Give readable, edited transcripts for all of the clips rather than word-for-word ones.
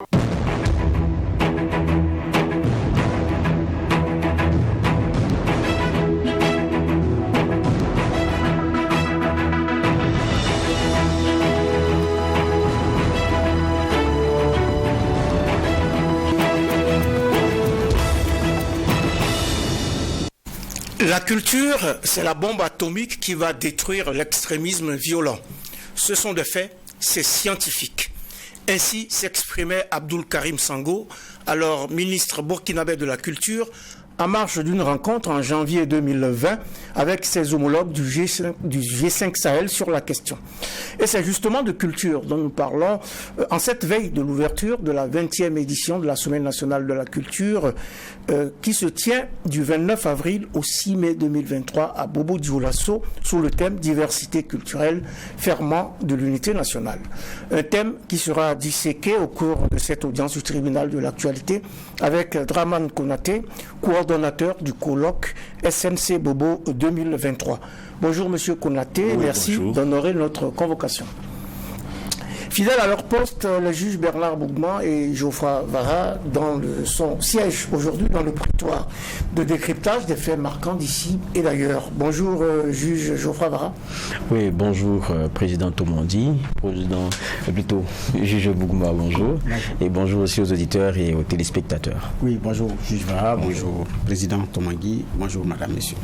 La culture, c'est la bombe atomique qui va détruire l'extrémisme violent. Ce sont des faits, c'est scientifique. Ainsi s'exprimait Abdoul Karim Sango, alors ministre burkinabé de la Culture, en marge d'une rencontre en janvier 2020 avec ses homologues du G5 Sahel sur la question. Et c'est justement de culture dont nous parlons en cette veille de l'ouverture de la 20e édition de la Semaine nationale de la culture qui se tient du 29 avril au 6 mai 2023 à Bobo-Dioulasso sous le thème diversité culturelle, ferment de l'unité nationale. Un thème qui sera disséqué au cours de cette audience du tribunal de l'actualité avec Draman Konaté, coordonnateur du colloque SNC Bobo 2023. Bonjour Monsieur Konaté, oui, merci d'honorer notre convocation. Fidèles à leur poste, les juges Bernard Bougman et Geoffroy Vara dans son siège aujourd'hui dans le prétoire de décryptage des faits marquants d'ici et d'ailleurs. Bonjour juge Geoffroy Vara. Oui, bonjour président Tomandi, juge Bougman, bonjour. Et bonjour aussi aux auditeurs et aux téléspectateurs. Oui, bonjour juge Vara, bonjour président Tomandi, bonjour madame, messieurs.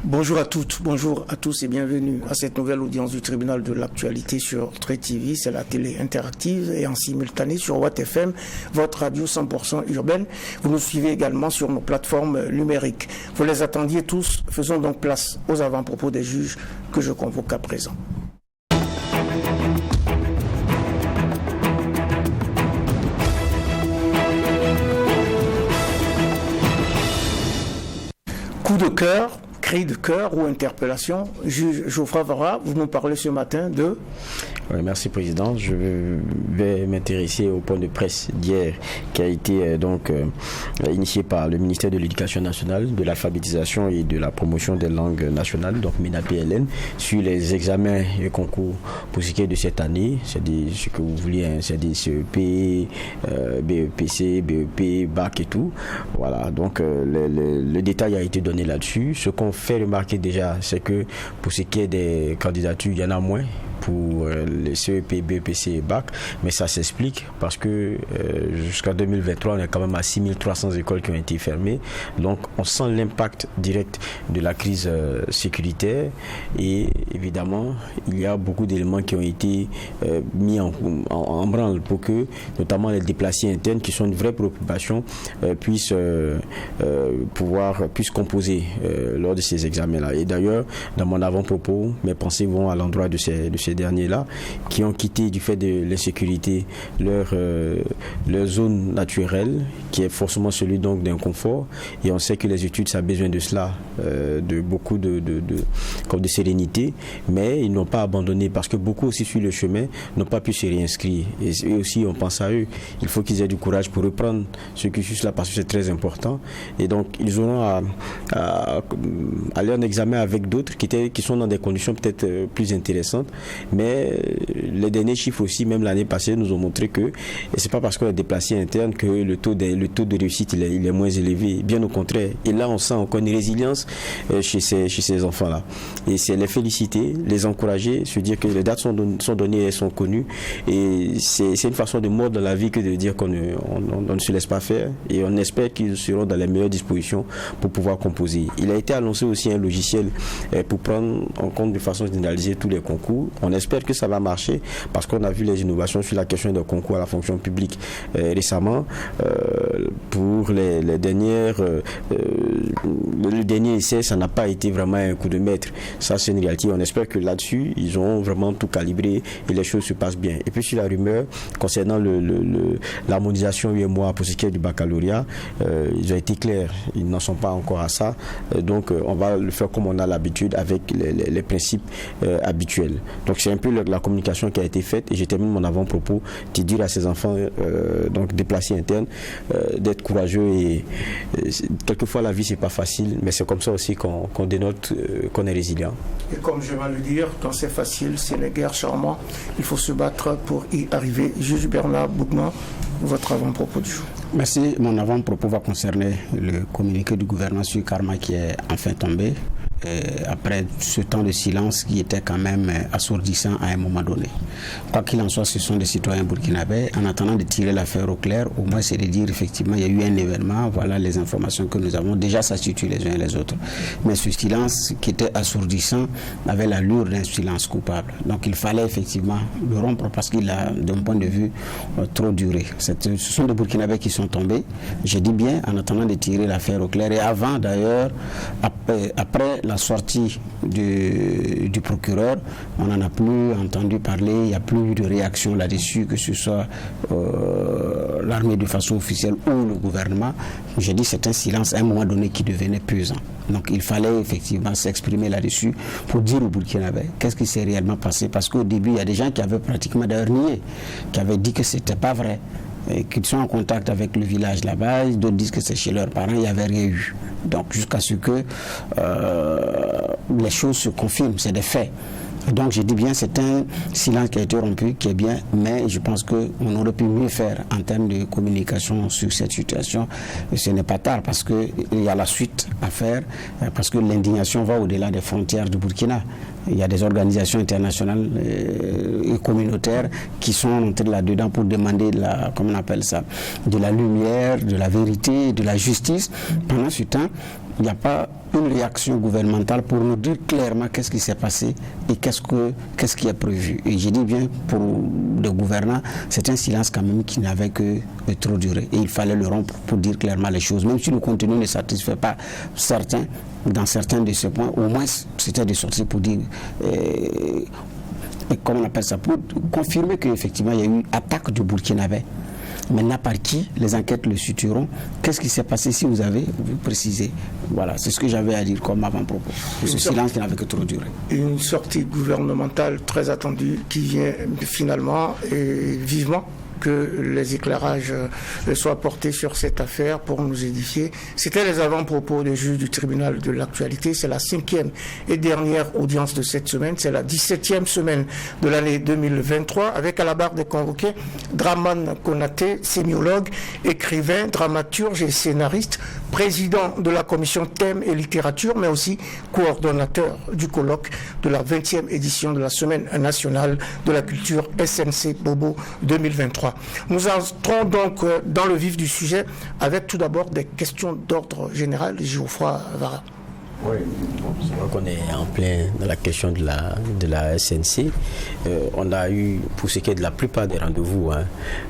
Bonjour à toutes, bonjour à tous et bienvenue à cette nouvelle audience du tribunal de l'actualité sur Trait TV. C'est la télé interactive et en simultané sur Watt FM, votre radio 100% urbaine. Vous nous suivez également sur nos plateformes numériques. Vous les attendiez tous, faisons donc place aux avant-propos des juges que je convoque à présent. Coup de cœur, cri de cœur ou interpellation. Juge Geoffroy Vara, vous nous parlez ce matin de... Oui, merci président. Je vais m'intéresser au point de presse d'hier qui a été initié par le ministère de l'Éducation nationale, de l'alphabétisation et de la promotion des langues nationales, donc MENA-PLN, sur les examens et concours pour ce qui est de cette année. C'est ce que vous vouliez, hein, c'est des CEP, BEPC, BEP, BAC et tout. Voilà, donc le détail a été donné là-dessus. Ce qu'on fait remarquer déjà, c'est que pour ce qui est des candidatures, il y en a moins pour les CEP, BEPC et BAC, mais ça s'explique parce que jusqu'à 2023, on est quand même à 6300 écoles qui ont été fermées. Donc, on sent l'impact direct de la crise sécuritaire et évidemment, il y a beaucoup d'éléments qui ont été mis en branle pour que, notamment les déplacés internes, qui sont une vraie préoccupation, puissent composer lors de ces examens-là. Et d'ailleurs, dans mon avant-propos, mes pensées vont à l'endroit de ces derniers-là qui ont quitté du fait de l'insécurité leur zone naturelle qui est forcément celui donc d'un confort et on sait que les études ça a besoin de cela, de beaucoup de sérénité, mais ils n'ont pas abandonné parce que beaucoup aussi sur le chemin n'ont pas pu se réinscrire et aussi on pense à eux, il faut qu'ils aient du courage pour reprendre ce cursus là parce que c'est très important et donc ils auront à aller en examen avec d'autres qui sont dans des conditions peut-être plus intéressantes. Mais les derniers chiffres aussi, même l'année passée, nous ont montré que c'est pas parce qu'on est déplacé interne que le taux de réussite il est moins élevé. Bien au contraire. Et là, on sent encore une résilience chez ces enfants-là. Et c'est les féliciter, les encourager, se dire que les dates sont données et sont connues. Et c'est une façon de mordre dans la vie que de dire qu'on ne se laisse pas faire. Et on espère qu'ils seront dans les meilleures dispositions pour pouvoir composer. Il a été annoncé aussi un logiciel pour prendre en compte de façon généralisée tous les concours. On espère que ça va marcher parce qu'on a vu les innovations sur la question des concours à la fonction publique récemment. Pour le dernier essai, ça n'a pas été vraiment un coup de maître. Ça, c'est une réalité. On espère que là-dessus, ils ont vraiment tout calibré et les choses se passent bien. Et puis sur la rumeur concernant l'harmonisation UMOA pour ce qui est du baccalauréat, ils ont été clairs. Ils n'en sont pas encore à ça. Donc, on va le faire comme on a l'habitude avec les principes habituels. Donc c'est un peu la communication qui a été faite et je termine mon avant-propos de dire à ces enfants donc déplacés internes d'être courageux et quelquefois la vie c'est pas facile mais c'est comme ça aussi qu'on dénote qu'on est résilient. Et comme je vais le dire, quand c'est facile, c'est les guerres charmantes. Il faut se battre pour y arriver. Juge Bernard Bougman, votre avant-propos du jour. Merci. Mon avant-propos va concerner le communiqué du gouvernement sur Karma qui est enfin tombé. Après ce temps de silence qui était quand même assourdissant à un moment donné. Quoi qu'il en soit, ce sont des citoyens burkinabés. En attendant de tirer l'affaire au clair, au moins c'est de dire effectivement il y a eu un événement, voilà les informations que nous avons. Déjà ça situe les uns et les autres. Mais ce silence qui était assourdissant avait l'allure d'un silence coupable. Donc il fallait effectivement le rompre parce qu'il a, d'un point de vue, trop duré. Ce sont des Burkinabés qui sont tombés. Je dis bien en attendant de tirer l'affaire au clair. Et avant d'ailleurs, après la sortie du procureur, on n'en a plus entendu parler, il n'y a plus eu de réaction là-dessus, que ce soit l'armée de façon officielle ou le gouvernement. J'ai dit c'est un silence à un moment donné qui devenait pesant. Donc il fallait effectivement s'exprimer là-dessus pour dire aux Burkinabés qu'est-ce qui s'est réellement passé, parce qu'au début il y a des gens qui avaient pratiquement d'ailleurs nié, qui avaient dit que c'était pas vrai, et qu'ils sont en contact avec le village là-bas, d'autres disent que c'est chez leurs parents, il n'y avait rien eu. Donc jusqu'à ce que les choses se confirment, c'est des faits. Donc je dis bien, c'est un silence qui a été rompu, qui est bien, mais je pense qu'on aurait pu mieux faire en termes de communication sur cette situation. Et ce n'est pas tard parce qu'il y a la suite à faire, parce que l'indignation va au-delà des frontières du Burkina. Il y a des organisations internationales et communautaires qui sont entrées là-dedans pour demander comment on appelle ça, de la lumière, de la vérité, de la justice. Pendant ce temps, il n'y a pas une réaction gouvernementale pour nous dire clairement qu'est-ce qui s'est passé et qu'est-ce qui est prévu. Et j'ai dit bien, pour le gouvernant, c'est un silence quand même qui n'avait que trop duré. Et il fallait le rompre pour dire clairement les choses. Même si le contenu ne satisfait pas certains, dans certains de ces points, au moins c'était de sortir pour dire, comment on appelle ça, pour confirmer qu'effectivement il y a eu attaque du Burkinabé. Maintenant, par qui les enquêtes le situeront? Qu'est-ce qui s'est passé si vous avez précisé? Voilà, c'est ce que j'avais à dire comme avant-propos. Ce silence qui n'avait que trop duré. Une sortie gouvernementale très attendue qui vient finalement et vivement que les éclairages soient portés sur cette affaire pour nous édifier. C'était les avant-propos des juges du tribunal de l'actualité. C'est la 5e et dernière audience de cette semaine. C'est la 17e semaine de l'année 2023, avec à la barre des convoqués Dramane Konaté, sémiologue, écrivain, dramaturge et scénariste, président de la commission thème et littérature, mais aussi coordonnateur du colloque de la 20e édition de la Semaine nationale de la culture SNC Bobo 2023. Nous entrons donc dans le vif du sujet avec tout d'abord des questions d'ordre général. Geoffroy Vara. Oui, c'est vrai qu'on est en plein dans la question de la SNC. On a eu, pour ce qui est de la plupart des rendez-vous,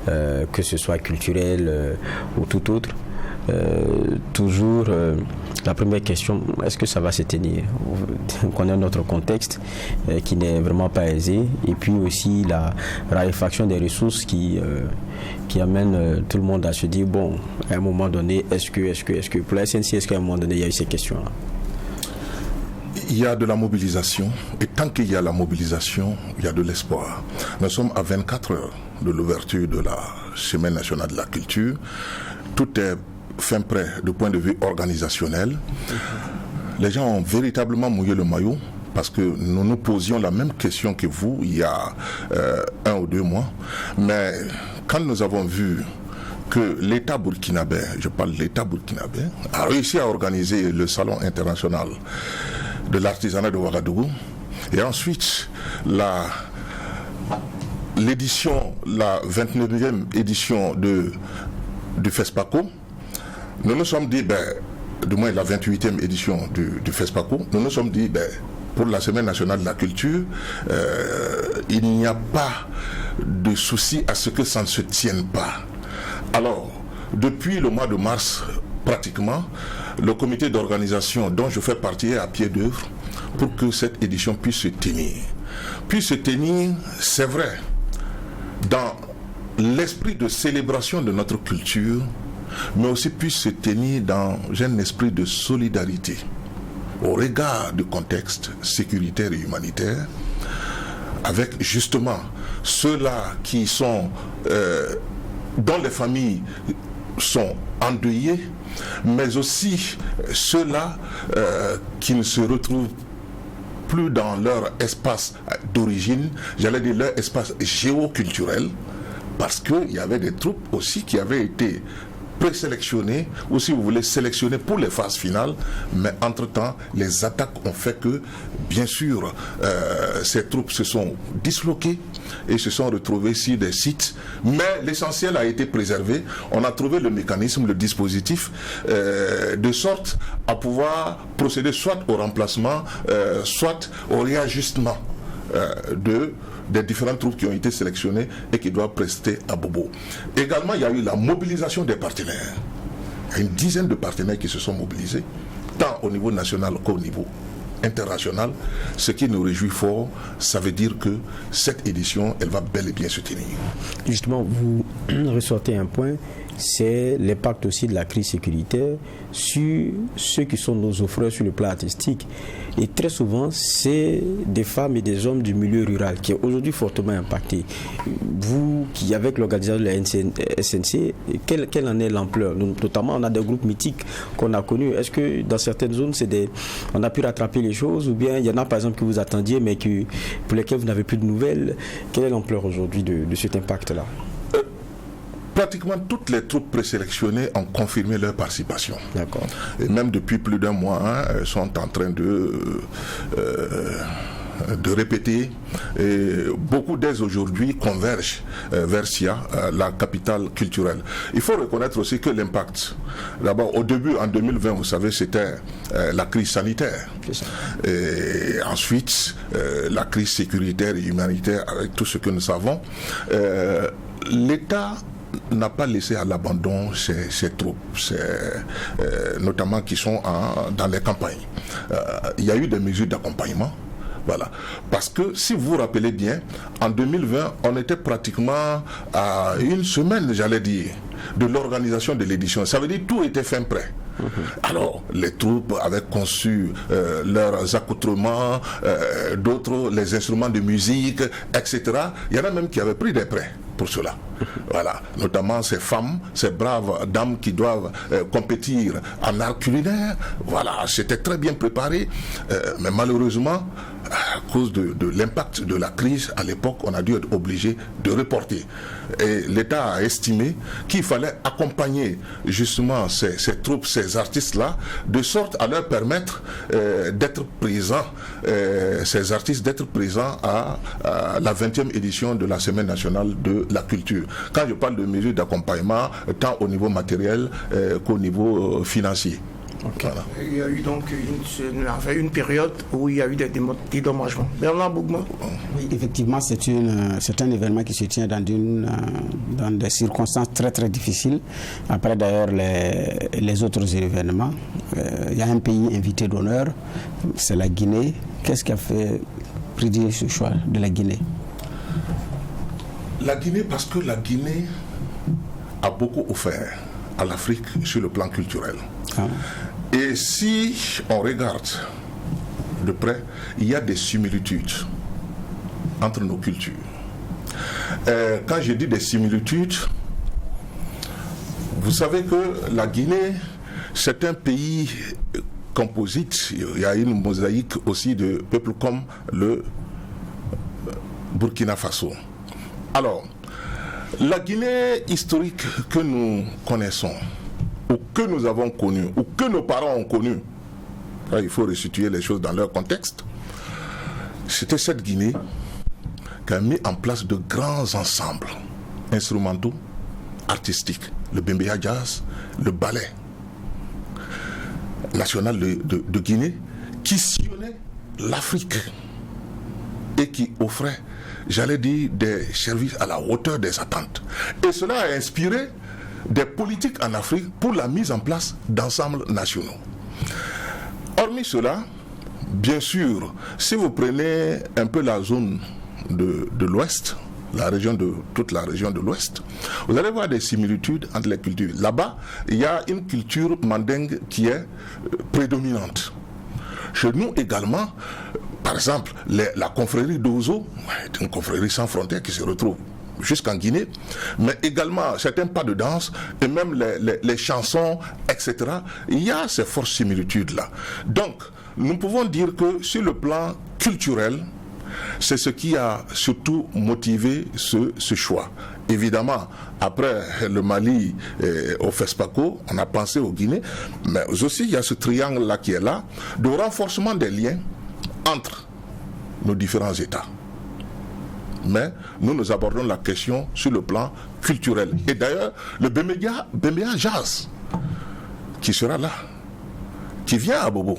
que ce soit culturel ou tout autre, toujours la première question, est-ce que ça va se tenir? On connaît notre contexte qui n'est vraiment pas aisé, et puis aussi la raréfaction des ressources qui amène tout le monde à se dire, bon, à un moment donné, est-ce que pour la SNC, est-ce qu'à un moment donné il y a eu ces questions-là? Il y a de la mobilisation, et tant qu'il y a la mobilisation, il y a de l'espoir. Nous sommes à 24 heures de l'ouverture de la Semaine nationale de la culture. Tout est fin prêt du point de vue organisationnel. Les gens ont véritablement mouillé le maillot parce que nous nous posions la même question que vous il y a 1 ou 2 mois. Mais quand nous avons vu que l'État burkinabé, je parle de l'État burkinabé, a réussi à organiser le Salon international de l'artisanat de Ouagadougou, et ensuite l'édition, la 29e édition du FESPACO, nous nous sommes dit, du moins la 28e édition du FESPACO, nous nous sommes dit, pour la Semaine nationale de la culture, il n'y a pas de souci à ce que ça ne se tienne pas. Alors, depuis le mois de mars, pratiquement, le comité d'organisation dont je fais partie est à pied d'œuvre pour que cette édition puisse se tenir. Puisse se tenir, c'est vrai, dans l'esprit de célébration de notre culture, mais aussi puisse se tenir dans un esprit de solidarité au regard du contexte sécuritaire et humanitaire, avec justement ceux-là qui sont, dont les familles sont endeuillées, mais aussi ceux-là qui ne se retrouvent plus dans leur espace d'origine, j'allais dire leur espace géoculturel, parce qu'il y avait des troupes aussi qui avaient été présélectionnées, ou si vous voulez, sélectionnées pour les phases finales, mais entre-temps, les attaques ont fait que, bien sûr, ces troupes se sont disloquées et se sont retrouvées sur des sites, mais l'essentiel a été préservé. On a trouvé le mécanisme, le dispositif, de sorte à pouvoir procéder soit au remplacement, soit au réajustement des différentes troupes qui ont été sélectionnées et qui doivent prester à Bobo. Également, il y a eu la mobilisation des partenaires. Il y a une dizaine de partenaires qui se sont mobilisés, tant au niveau national qu'au niveau international. Ce qui nous réjouit fort, ça veut dire que cette édition, elle va bel et bien se tenir. Justement, vous ressortez un point, c'est l'impact aussi de la crise sécuritaire sur ceux qui sont nos offreurs sur le plan artistique. Et très souvent, c'est des femmes et des hommes du milieu rural qui est aujourd'hui fortement impacté. Vous, qui avec l'organisation de la SNC, quelle en est l'ampleur? Notamment, on a des groupes mythiques qu'on a connus. Est-ce que dans certaines zones, on a pu rattraper les choses, ou bien il y en a par exemple que vous attendiez, mais pour lesquels vous n'avez plus de nouvelles? Quelle est l'ampleur aujourd'hui de cet impact-là? Pratiquement toutes les troupes présélectionnées ont confirmé leur participation. D'accord. Et même depuis plus d'un mois, elles sont en train de répéter. Et beaucoup d'elles aujourd'hui convergent vers SIA, la capitale culturelle. Il faut reconnaître aussi que l'impact, d'abord au début en 2020, vous savez, c'était la crise sanitaire. Et ensuite, la crise sécuritaire et humanitaire avec tout ce que nous savons. L'État n'a pas laissé à l'abandon ces troupes, notamment qui sont dans les campagnes. Il y a eu des mesures d'accompagnement. Voilà. Parce que si vous vous rappelez bien, en 2020, on était pratiquement à une semaine, j'allais dire, de l'organisation de l'édition. Ça veut dire que tout était fin prêt. Alors, les troupes avaient conçu leurs accoutrements, d'autres les instruments de musique, etc. Il y en a même qui avaient pris des prêts pour cela. Voilà, notamment ces femmes, ces braves dames qui doivent compétir en art culinaire. Voilà, c'était très bien préparé, mais malheureusement, à cause de l'impact de la crise, à l'époque, on a dû être obligé de reporter. Et l'État a estimé qu'il fallait accompagner justement ces troupes, ces artistes-là, de sorte à leur permettre d'être présents, ces artistes d'être présents à la 20e édition de la Semaine nationale de la culture. Quand je parle de mesures d'accompagnement, tant au niveau matériel qu'au niveau financier. Okay. Voilà. Il y a eu donc une période où il y a eu des dédommagements. Bernard Bougma. Oui, effectivement, c'est un événement qui se tient dans des circonstances très très difficiles. Après d'ailleurs les autres événements, il y a un pays invité d'honneur, c'est la Guinée. Qu'est-ce qui a fait prédire ce choix de la Guinée? La Guinée, parce que la Guinée a beaucoup offert à l'Afrique sur le plan culturel. Ah. Et si on regarde de près, il y a des similitudes entre nos cultures. Quand je dis des similitudes, vous savez que la Guinée, c'est un pays composite. Il y a une mosaïque aussi de peuples comme le Burkina Faso. Alors, la Guinée historique que nous connaissons, ou que nous avons connue, ou que nos parents ont connue, il faut resituer les choses dans leur contexte, c'était cette Guinée qui a mis en place de grands ensembles instrumentaux, artistiques, le Bembeya Jazz, le ballet national de Guinée, qui sillonnait l'Afrique et qui offrait, j'allais dire, des services à la hauteur des attentes. Et cela a inspiré des politiques en Afrique pour la mise en place d'ensembles nationaux. Hormis cela, bien sûr, si vous prenez un peu la zone de l'Ouest, toute la région de l'Ouest, vous allez voir des similitudes entre les cultures. Là-bas, il y a une culture mandingue qui est prédominante. Chez nous également, par exemple, la confrérie d'Ozo est une confrérie sans frontières qui se retrouve jusqu'en Guinée, mais également certains pas de danse et même les chansons, etc. Il y a ces fortes similitudes-là. Donc, nous pouvons dire que sur le plan culturel, c'est ce qui a surtout motivé ce choix. Évidemment, après le Mali au FESPACO, on a pensé au Guinée, mais aussi il y a ce triangle-là qui est là, de renforcement des liens entre nos différents États. Mais nous abordons la question sur le plan culturel. Et d'ailleurs, le Bembeya Jazz, qui sera là, qui vient à Bobo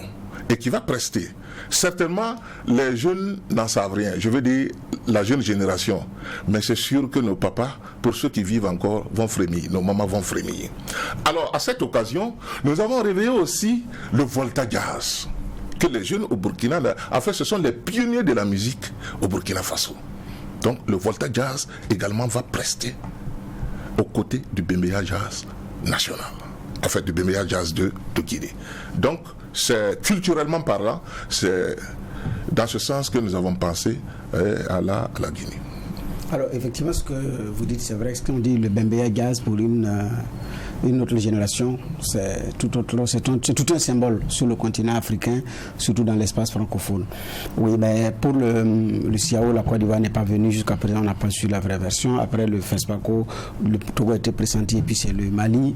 et qui va prester. Certainement, les jeunes n'en savent rien. Je veux dire, la jeune génération. Mais c'est sûr que nos papas, pour ceux qui vivent encore, vont frémir. Nos mamans vont frémir. Alors, à cette occasion, nous avons réveillé aussi le Volta Jazz, que les jeunes au Burkina, en fait, ce sont les pionniers de la musique au Burkina Faso. Donc, le Volta Jazz également va prester aux côtés du Bembeya Jazz national. En fait, du Bembeya Jazz de Guinée. Donc, c'est culturellement parlant, c'est dans ce sens que nous avons pensé à la Guinée. Alors, effectivement, ce que vous dites, c'est vrai. Ce qu'on dit, le Bembeya Jazz pour une autre génération, c'est tout un symbole sur le continent africain, surtout dans l'espace francophone. Oui, mais pour le CIAO, la Côte d'Ivoire n'est pas venue jusqu'à présent, on n'a pas su la vraie version. Après le FESPACO, le Togo a été pressenti, et puis c'est le Mali,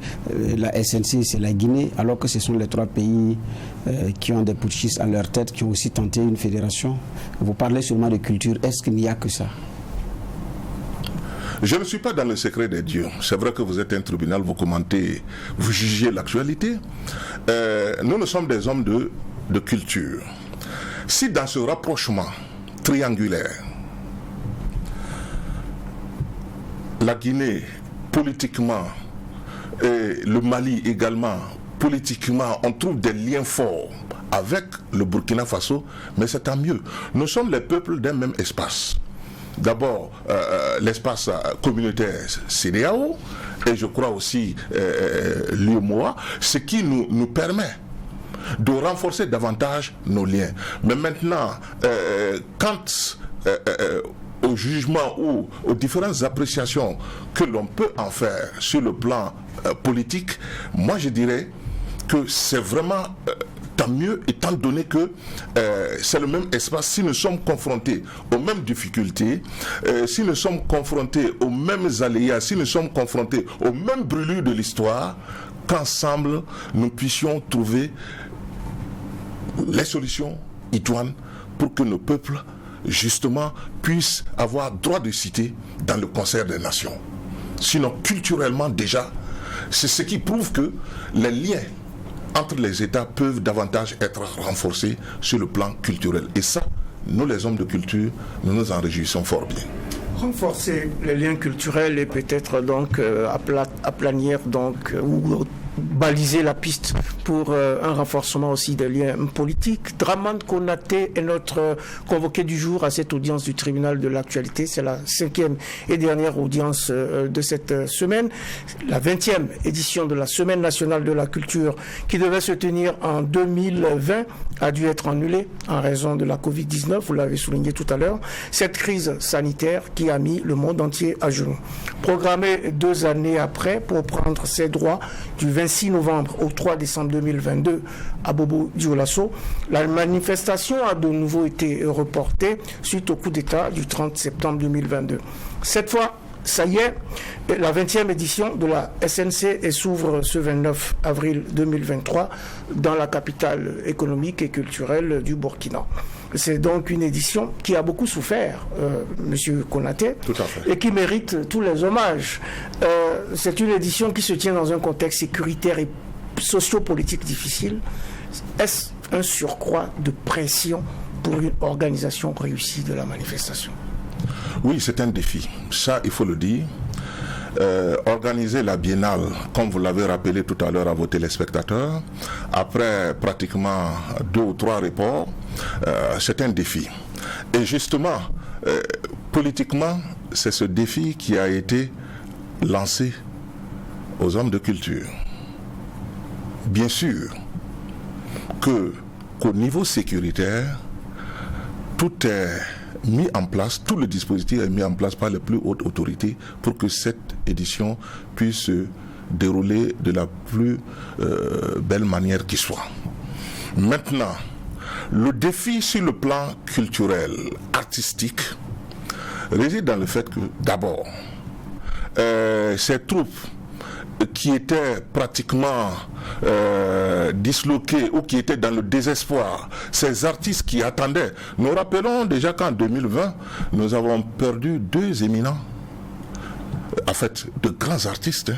la SNC, c'est la Guinée, alors que ce sont les trois pays qui ont des putschistes à leur tête, qui ont aussi tenté une fédération. Vous parlez seulement de culture, est-ce qu'il n'y a que ça? Je ne suis pas dans le secret des dieux. C'est vrai que vous êtes un tribunal, vous commentez, vous jugez l'actualité. Nous sommes des hommes de culture. Si dans ce rapprochement triangulaire, la Guinée, politiquement, et le Mali également, politiquement, on trouve des liens forts avec le Burkina Faso, mais c'est tant mieux. Nous sommes les peuples d'un même espace. D'abord, l'espace communautaire CEDEAO, et je crois aussi l'UEMOA, ce qui nous permet de renforcer davantage nos liens. Mais maintenant, quant au jugement ou aux différentes appréciations que l'on peut en faire sur le plan politique, moi je dirais que c'est vraiment tant mieux, étant donné que c'est le même espace. Si nous sommes confrontés aux mêmes difficultés, si nous sommes confrontés aux mêmes aléas, si nous sommes confrontés aux mêmes brûlures de l'histoire, qu'ensemble nous puissions trouver les solutions idoines pour que nos peuples justement puissent avoir droit de cité dans le concert des nations. Sinon, culturellement déjà, c'est ce qui prouve que les liens entre les États peuvent davantage être renforcés sur le plan culturel. Et ça, nous les hommes de culture, nous nous en réjouissons fort bien. Renforcer les liens culturels et peut-être donc aplanir donc ou baliser la piste pour un renforcement aussi des liens politiques. Dramane Konaté est notre convoqué du jour à cette audience du tribunal de l'actualité. C'est la 5e et dernière audience de cette semaine. La 20e édition de la Semaine nationale de la culture qui devait se tenir en 2020 a dû être annulée en raison de la Covid-19, vous l'avez souligné tout à l'heure. Cette crise sanitaire qui a mis le monde entier à genoux. Programmée 2 années après pour prendre ses droits du 26 novembre au 3 décembre 2022 à Bobo-Dioulasso, la manifestation a de nouveau été reportée suite au coup d'État du 30 septembre 2022. Cette fois, ça y est, la 20e édition de la SNC et s'ouvre ce 29 avril 2023 dans la capitale économique et culturelle du Burkina. C'est donc une édition qui a beaucoup souffert, Monsieur Konaté, et qui mérite tous les hommages. C'est une édition qui se tient dans un contexte sécuritaire et sociopolitique difficile. Est-ce un surcroît de pression pour une organisation réussie de la manifestation? Oui, c'est un défi. Ça, il faut le dire. Organiser la biennale, comme vous l'avez rappelé tout à l'heure à vos téléspectateurs, après pratiquement 2 ou 3 reports, c'est un défi. Et justement, politiquement, c'est ce défi qui a été lancé aux hommes de culture. Bien sûr qu'au niveau sécuritaire, tout est mis en place, tout le dispositif est mis en place par les plus hautes autorités pour que cette édition puisse se dérouler de la plus belle manière qui soit. Maintenant, Le défi sur le plan culturel, artistique, réside dans le fait que, d'abord, ces troupes qui étaient pratiquement disloqués ou qui étaient dans le désespoir, ces artistes qui attendaient. Nous rappelons déjà qu'en 2020, nous avons perdu 2 éminents, en fait, de grands artistes,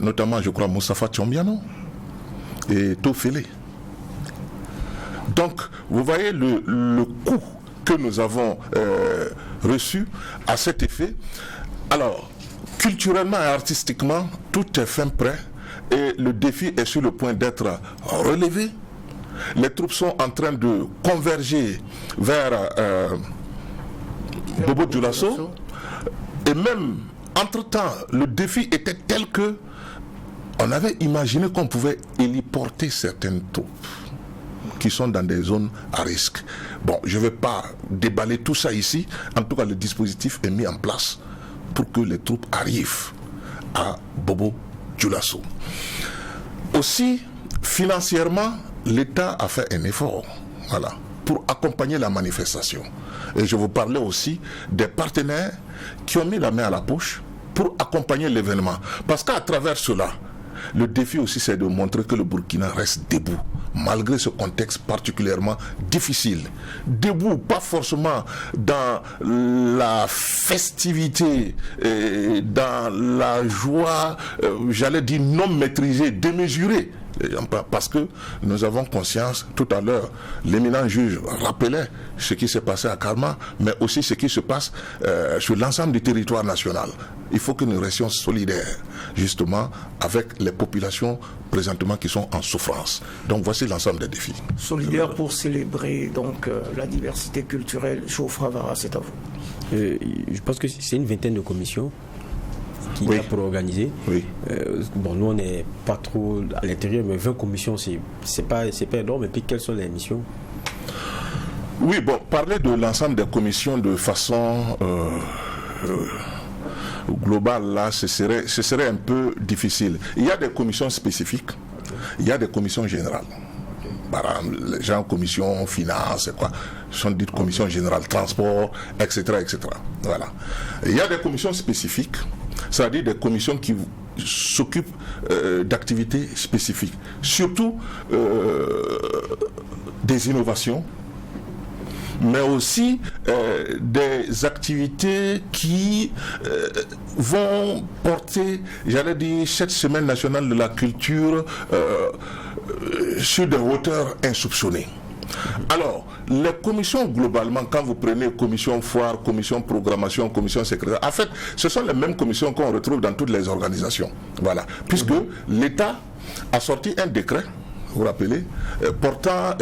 notamment, je crois, Moustapha Tchombiano et Tofele. Donc, vous voyez le coup que nous avons reçu à cet effet. Alors, culturellement et artistiquement, tout est fin prêt et le défi est sur le point d'être relevé. Les troupes sont en train de converger vers Bobo Dioulasso et même entre-temps, le défi était tel que on avait imaginé qu'on pouvait héliporter certaines troupes qui sont dans des zones à risque. Bon, je ne vais pas déballer tout ça ici. En tout cas, le dispositif est mis en place pour que les troupes arrivent à Bobo Dioulasso. Aussi, financièrement, l'État a fait un effort, voilà, pour accompagner la manifestation. Et je vous parlais aussi des partenaires qui ont mis la main à la poche pour accompagner l'événement. Parce qu'à travers cela, le défi aussi, c'est de montrer que le Burkina reste debout, malgré ce contexte particulièrement difficile. Debout, pas forcément dans la festivité, dans la joie, j'allais dire non maîtrisée, démesurée. Parce que nous avons conscience, tout à l'heure, l'éminent juge rappelait ce qui s'est passé à Karma, mais aussi ce qui se passe sur l'ensemble du territoire national. Il faut que nous restions solidaires, justement, avec les populations présentement qui sont en souffrance. Donc voici l'ensemble des défis. Solidaires pour célébrer donc la diversité culturelle. Geoffroy Vara, c'est à vous. Je pense que c'est une vingtaine de commissions qui oui. a pour organiser. Oui. Bon, nous on n'est pas trop à l'intérieur, mais 20 commissions, c'est pas énorme. Et puis quelles sont les missions? Oui, bon, parler de l'ensemble des commissions de façon globale, là, ce serait un peu difficile. Il y a des commissions spécifiques, il y a des commissions générales. Par exemple, les gens commission finance, quoi, sont dites commissions générales, transport, etc., etc. Voilà. Il y a des commissions spécifiques, c'est-à-dire des commissions qui s'occupent d'activités spécifiques, surtout des innovations, mais aussi des activités qui vont porter, j'allais dire, cette semaine nationale de la culture sur des hauteurs insoupçonnées. Alors, les commissions globalement, quand vous prenez commission foire, commission programmation, commission secrétaire, en fait, ce sont les mêmes commissions qu'on retrouve dans toutes les organisations. Voilà. Puisque l'État a sorti un décret, vous vous rappelez, portant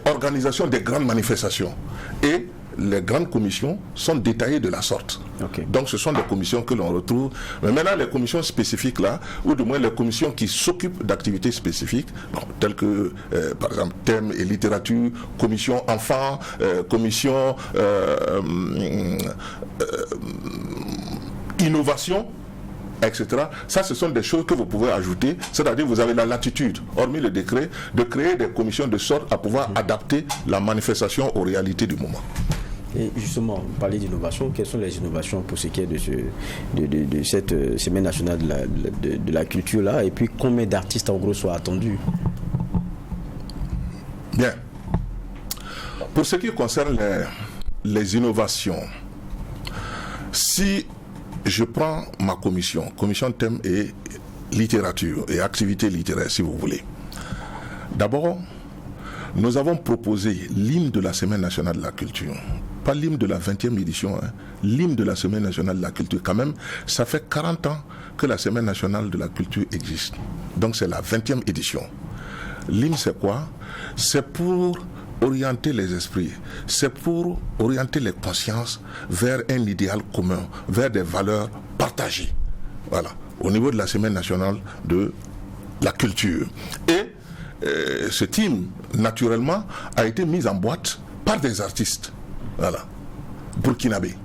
organisation des grandes manifestations. Et les grandes commissions sont détaillées de la sorte. Okay. Donc ce sont des commissions que l'on retrouve. Mais maintenant les commissions spécifiques là, ou du moins les commissions qui s'occupent d'activités spécifiques, bon, telles que par exemple thème et littérature, commission enfants, commission innovation, etc. Ça, ce sont des choses que vous pouvez ajouter, c'est-à-dire vous avez la latitude, hormis le décret, de créer des commissions de sorte à pouvoir adapter la manifestation aux réalités du moment. Et justement, vous parlez d'innovation, quelles sont les innovations pour ce qui est de cette semaine nationale de la culture là, et puis combien d'artistes en gros sont attendus? Bien. Pour ce qui concerne les innovations, si je prends ma commission thème et littérature et activités littéraires, si vous voulez. D'abord, nous avons proposé l'hymne de la Semaine nationale de la culture. Pas l'hymne de la 20e édition, hein. L'hymne de la Semaine nationale de la culture. Quand même, ça fait 40 ans que la Semaine nationale de la culture existe. Donc c'est la 20e édition. L'hymne, c'est quoi? C'est pour orienter les esprits, c'est pour orienter les consciences vers un idéal commun, vers des valeurs partagées. Voilà, au niveau de la Semaine nationale de la culture. Et ce hymne, naturellement, a été mis en boîte par des artistes, voilà, burkinabés.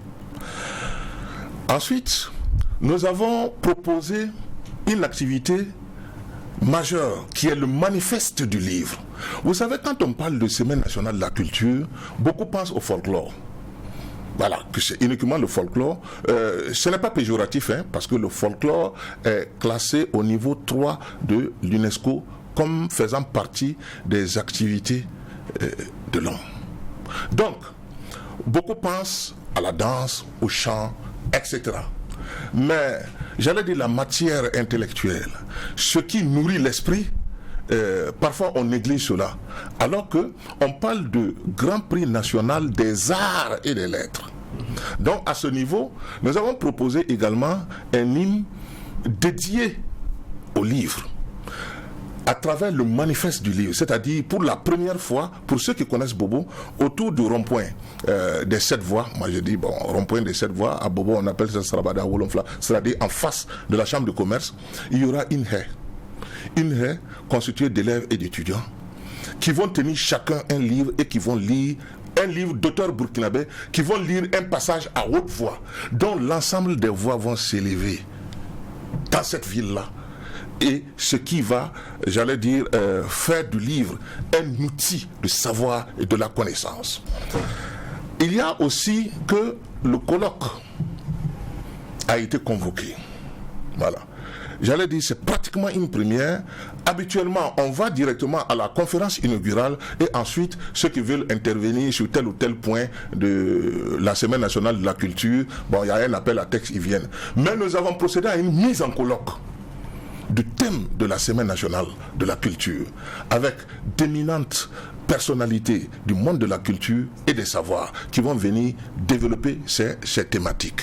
Ensuite, nous avons proposé une activité majeure qui est le manifeste du livre. Vous savez, quand on parle de Semaine nationale de la culture, beaucoup pensent au folklore. Voilà, que c'est uniquement le folklore. Ce n'est pas péjoratif, parce que le folklore est classé au niveau 3 de l'UNESCO comme faisant partie des activités de l'homme. Donc, beaucoup pensent à la danse, au chant, etc. Mais, j'allais dire la matière intellectuelle, ce qui nourrit l'esprit, parfois on néglige cela, alors qu'on parle de Grand Prix national des arts et des lettres. Donc à ce niveau, nous avons proposé également un hymne dédié au livre, à travers le manifeste du livre, c'est-à-dire pour la première fois, pour ceux qui connaissent Bobo, autour du rond-point des 7 voies, moi je dis, rond-point des 7 voies, à Bobo on appelle ça Sarabada Wolonfla, c'est-à-dire en face de la chambre de commerce, il y aura une haie constituée d'élèves et d'étudiants qui vont tenir chacun un livre et qui vont lire un livre d'auteur burkinabé, qui vont lire un passage à haute voix, dont l'ensemble des voix vont s'élever dans cette ville-là. Et ce qui va, j'allais dire, faire du livre un outil de savoir et de la connaissance. Il y a aussi que le colloque a été convoqué. Voilà. J'allais dire, c'est pratiquement une première. Habituellement, on va directement à la conférence inaugurale et ensuite, ceux qui veulent intervenir sur tel ou tel point de la Semaine nationale de la culture, il y a un appel à texte, ils viennent. Mais nous avons procédé à une mise en colloque du thème de la Semaine nationale de la culture, avec d'éminentes personnalités du monde de la culture et des savoirs qui vont venir développer ces thématiques.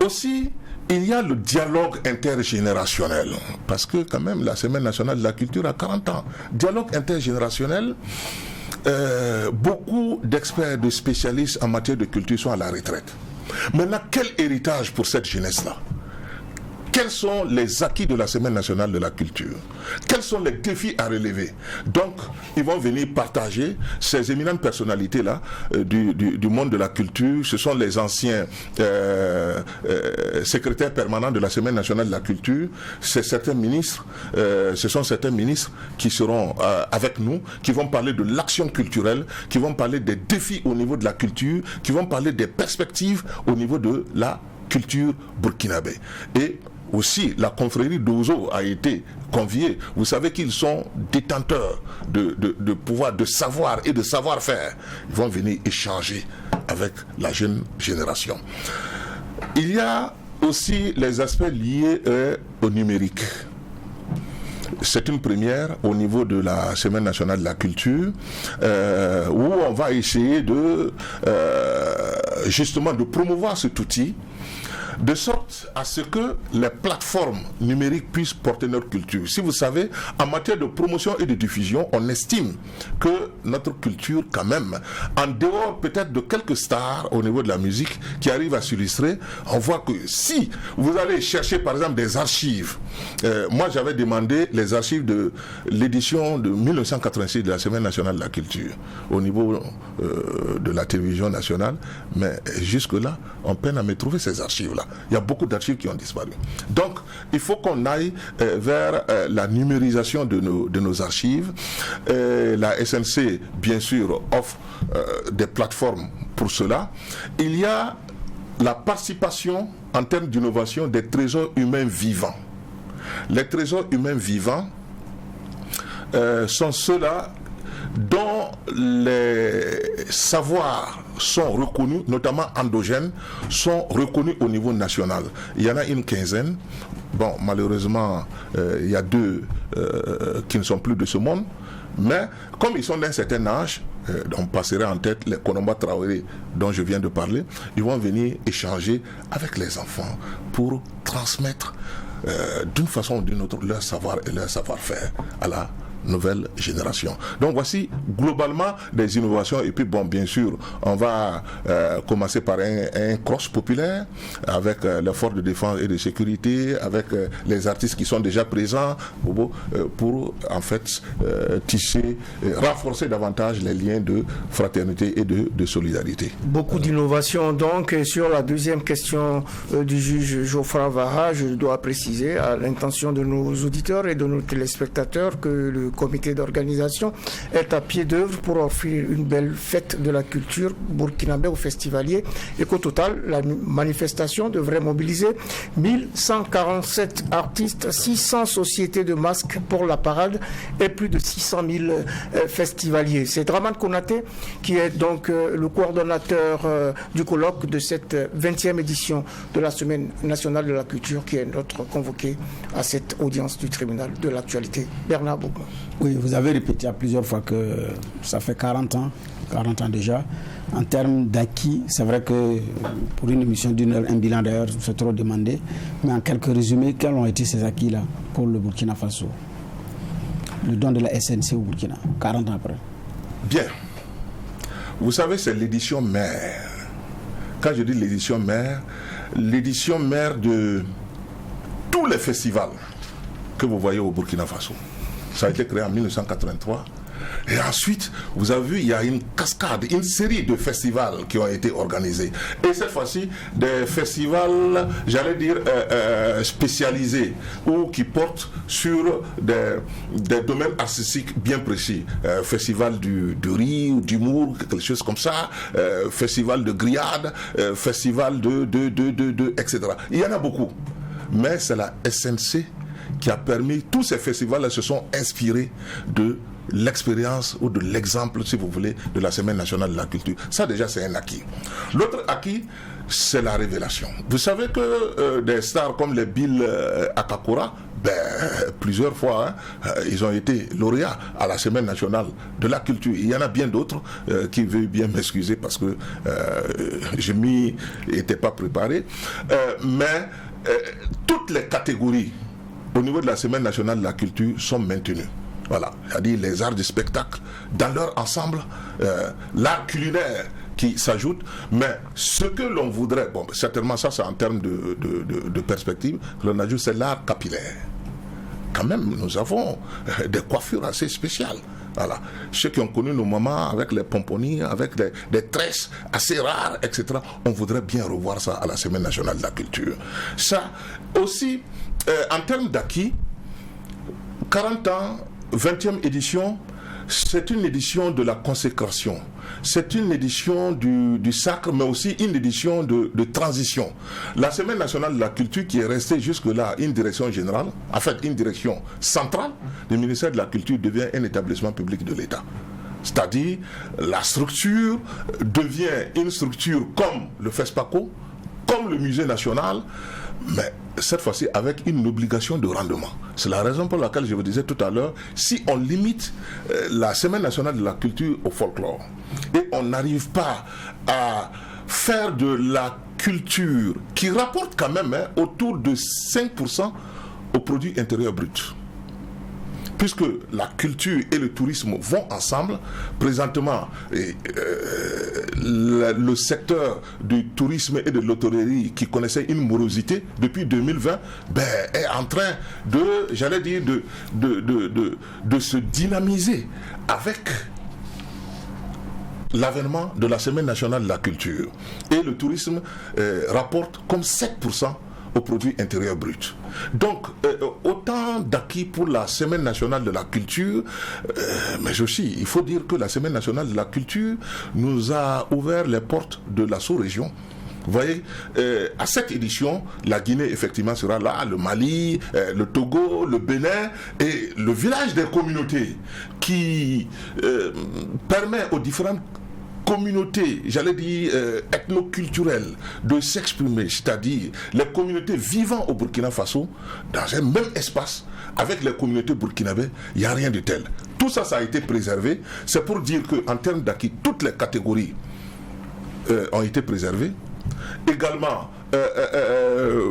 Aussi, il y a le dialogue intergénérationnel, parce que quand même la Semaine nationale de la culture a 40 ans. Dialogue intergénérationnel, beaucoup d'experts, de spécialistes en matière de culture sont à la retraite. Maintenant, quel héritage pour cette jeunesse-là ? Quels sont les acquis de la Semaine nationale de la culture? Quels sont les défis à relever? Donc, ils vont venir partager ces éminentes personnalités-là du monde de la culture. Ce sont les anciens secrétaires permanents de la Semaine nationale de la culture. Ce sont certains ministres qui seront avec nous, qui vont parler de l'action culturelle, qui vont parler des défis au niveau de la culture, qui vont parler des perspectives au niveau de la culture burkinabé. Et aussi, la confrérie d'Ozo a été conviée. Vous savez qu'ils sont détenteurs de pouvoir, de savoir et de savoir-faire. Ils vont venir échanger avec la jeune génération. Il y a aussi les aspects liés au numérique. C'est une première au niveau de la Semaine nationale de la culture, où on va essayer justement de promouvoir cet outil, de sorte à ce que les plateformes numériques puissent porter notre culture. Si vous savez, en matière de promotion et de diffusion, on estime que notre culture, quand même, en dehors peut-être de quelques stars au niveau de la musique qui arrivent à s'illustrer, on voit que si vous allez chercher par exemple des archives, moi j'avais demandé les archives de l'édition de 1986 de la Semaine nationale de la culture au niveau de la télévision nationale, mais jusque-là, on peine à me trouver ces archives-là. Il y a beaucoup d'archives qui ont disparu. Donc, il faut qu'on aille vers la numérisation de nos archives. La SNC, bien sûr, offre des plateformes pour cela. Il y a la participation en termes d'innovation des trésors humains vivants. Les trésors humains vivants sont ceux-là dont les savoirs sont reconnus, notamment endogènes, sont reconnus au niveau national. Il y en a une quinzaine. Bon, malheureusement, il y a 2 qui ne sont plus de ce monde. Mais comme ils sont d'un certain âge, on passerait en tête les Konomba Traoré dont je viens de parler, ils vont venir échanger avec les enfants pour transmettre d'une façon ou d'une autre leur savoir et leur savoir-faire à la nouvelle génération. Donc voici globalement des innovations. Et puis bon, bien sûr, on va commencer par un cross populaire avec les forces de défense et de sécurité, avec les artistes qui sont déjà présents pour en fait tisser, renforcer davantage les liens de fraternité et de solidarité. Beaucoup d'innovations donc. Sur la deuxième question du juge Geoffroy Vara, je dois préciser à l'intention de nos auditeurs et de nos téléspectateurs que le le comité d'organisation est à pied d'œuvre pour offrir une belle fête de la culture burkinabé aux festivaliers et qu'au total, la manifestation devrait mobiliser 1147 artistes, 600 sociétés de masques pour la parade et plus de 600 000 festivaliers. C'est Draman Konaté qui est donc le coordonnateur du colloque de cette 20e édition de la Semaine nationale de la culture qui est notre convoqué à cette audience du tribunal de l'actualité. Bernard Bougman. Oui, vous avez répété à plusieurs fois que ça fait 40 ans déjà. En termes d'acquis, c'est vrai que pour une émission d'une heure, un bilan d'ailleurs, c'est trop demandé. Mais en quelques résumés, quels ont été ces acquis-là pour le Burkina Faso? Le don de la SNC au Burkina, 40 ans après. Bien. Vous savez, c'est l'édition mère. Quand je dis l'édition mère de tous les festivals que vous voyez au Burkina Faso. Ça a été créé en 1983. Et ensuite, vous avez vu, il y a une cascade, une série de festivals qui ont été organisés. Et cette fois-ci, des festivals, j'allais dire, spécialisés ou qui portent sur des domaines artistiques bien précis. Festival du riz ou d'humour, quelque chose comme ça. Festival de grillade, festival etc. Il y en a beaucoup. Mais c'est la SNC qui a permis, tous ces festivals se sont inspirés de l'expérience ou de l'exemple, si vous voulez, de la Semaine nationale de la culture. Ça déjà c'est un acquis. L'autre acquis, c'est la révélation. Vous savez que des stars comme les Bill Akakura, plusieurs fois, ils ont été lauréats à la Semaine nationale de la culture. Il y en a bien d'autres qui veulent bien m'excuser parce que je m'y étais pas préparé. Mais toutes les catégories au niveau de la Semaine nationale de la culture sont maintenues. Voilà, c'est-à-dire les arts du spectacle dans leur ensemble, l'art culinaire qui s'ajoute, mais ce que l'on voudrait, bon, certainement ça c'est en termes de perspective, l'on ajoute, c'est l'art capillaire. Quand même, nous avons des coiffures assez spéciales. Voilà. Ceux qui ont connu nos mamans avec les pomponniers, avec des tresses assez rares, etc., on voudrait bien revoir ça à la Semaine nationale de la culture. Ça aussi, en termes d'acquis, 40 ans, 20e édition, c'est une édition de la consécration. C'est une édition du sacre, mais aussi une édition de transition. La Semaine nationale de la culture qui est restée jusque-là une direction générale, en fait une direction centrale, le ministère de la Culture devient un établissement public de l'État. C'est-à-dire, la structure devient une structure comme le FESPACO, comme le Musée national, mais cette fois-ci avec une obligation de rendement. C'est la raison pour laquelle je vous disais tout à l'heure, si on limite la Semaine nationale de la culture au folklore, et on n'arrive pas à faire de la culture qui rapporte quand même autour de 5% au produit intérieur brut, puisque la culture et le tourisme vont ensemble. Présentement, le secteur du tourisme et de l'hôtellerie qui connaissait une morosité depuis 2020 est en train de se dynamiser avec l'avènement de la Semaine nationale de la culture. Et le tourisme rapporte comme 7% au produit intérieur brut. Donc, autant d'acquis pour la Semaine nationale de la culture, mais aussi, il faut dire que la Semaine nationale de la culture nous a ouvert les portes de la sous-région. Vous voyez, à cette édition, la Guinée, effectivement, sera là, le Mali, le Togo, le Bénin, et le village des communautés qui permet aux différentes communautés, j'allais dire ethnoculturelles, de s'exprimer, c'est-à-dire les communautés vivant au Burkina Faso dans un même espace avec les communautés burkinabées, il n'y a rien de tel. Tout ça, ça a été préservé. C'est pour dire qu'en termes d'acquis, toutes les catégories ont été préservées. Également,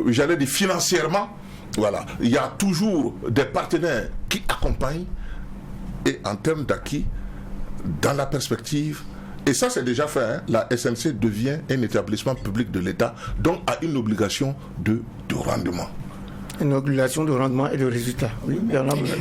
j'allais dire financièrement, voilà, il y a toujours des partenaires qui accompagnent, et en termes d'acquis, dans la perspective. Et ça, c'est déjà fait. La SNC devient un établissement public de l'État, donc a une obligation de rendement. Une régulation de rendement et de résultats. Oui,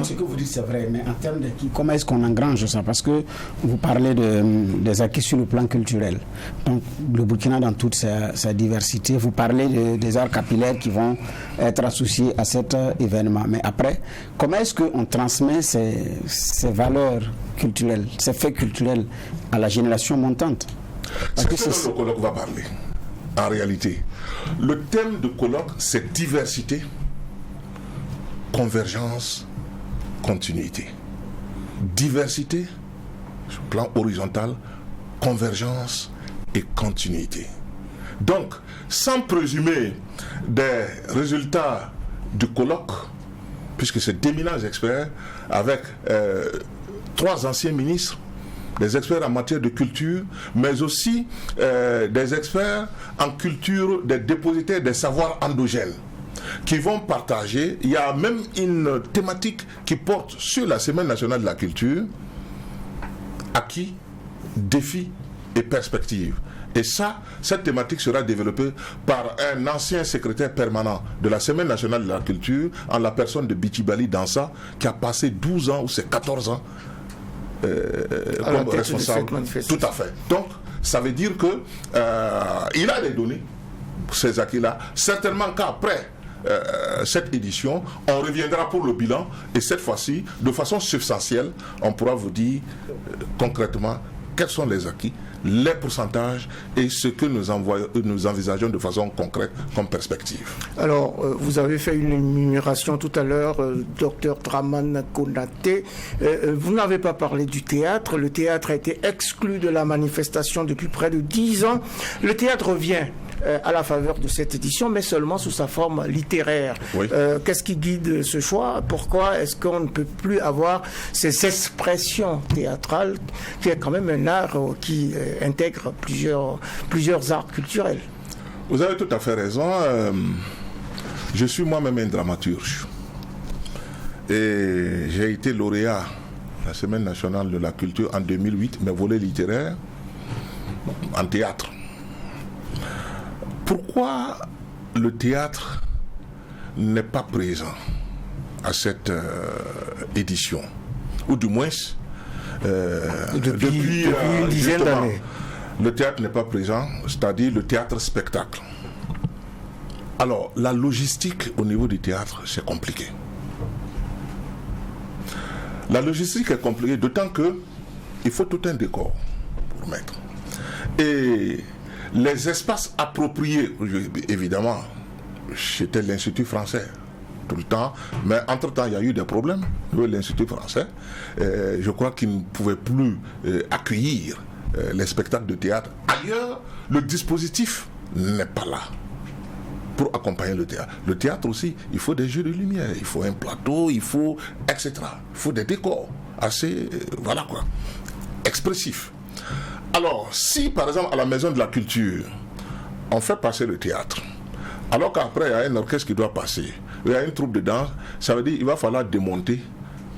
ce que vous dites, c'est vrai, mais en termes d'acquis, comment est-ce qu'on engrange ça? Parce que vous parlez des acquis sur le plan culturel. Donc, le Burkina, dans toute sa diversité, vous parlez des arts capillaires qui vont être associés à cet événement. Mais après, comment est-ce qu'on transmet ces valeurs culturelles, ces faits culturels à la génération montante? Parce que c'est ce que le colloque va parler. En réalité, le thème de colloque, c'est diversité, convergence, continuité. Diversité, sur le plan horizontal, convergence et continuité. Donc, sans présumer des résultats du colloque, puisque c'est d'éminents experts, avec 3 anciens ministres, des experts en matière de culture, mais aussi des experts en culture, des dépositaires des savoirs endogènes, qui vont partager. Il y a même une thématique qui porte sur la Semaine nationale de la culture, acquis, défis et perspectives. Et ça, cette thématique sera développée par un ancien secrétaire permanent de la Semaine nationale de la culture, en la personne de Bichibali Dansa, qui a passé 12 ans ou c'est 14 ans comme responsable. Tout à fait. Donc, ça veut dire que il a des données, ces acquis-là. Certainement qu'après cette édition, on reviendra pour le bilan, et cette fois-ci, de façon substantielle, on pourra vous dire concrètement quels sont les acquis, les pourcentages et ce que nous envisageons de façon concrète comme perspective. Alors, vous avez fait une énumération tout à l'heure, docteur Dramane Konaté. Vous n'avez pas parlé du théâtre. Le théâtre a été exclu de la manifestation depuis près de 10 ans. Le théâtre revient à la faveur de cette édition, mais seulement sous sa forme littéraire. Oui. Qu'est-ce qui guide ce choix? Pourquoi est-ce qu'on ne peut plus avoir ces expressions théâtrales, qui est quand même un art qui intègre plusieurs arts culturels? Vous avez tout à fait raison. Je suis moi-même un dramaturge. Et j'ai été lauréat de la Semaine nationale de la culture en 2008, mes volets littéraires en théâtre. Pourquoi le théâtre n'est pas présent à cette édition? Ou du moins, depuis une dizaine d'années. Le théâtre n'est pas présent, c'est-à-dire le théâtre-spectacle. Alors, la logistique au niveau du théâtre, c'est compliqué. La logistique est compliquée, d'autant qu'il faut tout un décor pour mettre. Et les espaces appropriés, évidemment, c'était l'Institut français tout le temps, mais entre-temps, il y a eu des problèmes avec l'Institut français. Je crois qu'il ne pouvait plus accueillir les spectacles de théâtre. Ailleurs, le dispositif n'est pas là pour accompagner le théâtre. Le théâtre aussi, il faut des jeux de lumière, il faut un plateau, il faut, etc. Il faut des décors assez, voilà quoi, expressifs. Alors, si par exemple à la Maison de la Culture, on fait passer le théâtre, alors qu'après il y a un orchestre qui doit passer, il y a une troupe de danse, ça veut dire qu'il va falloir démonter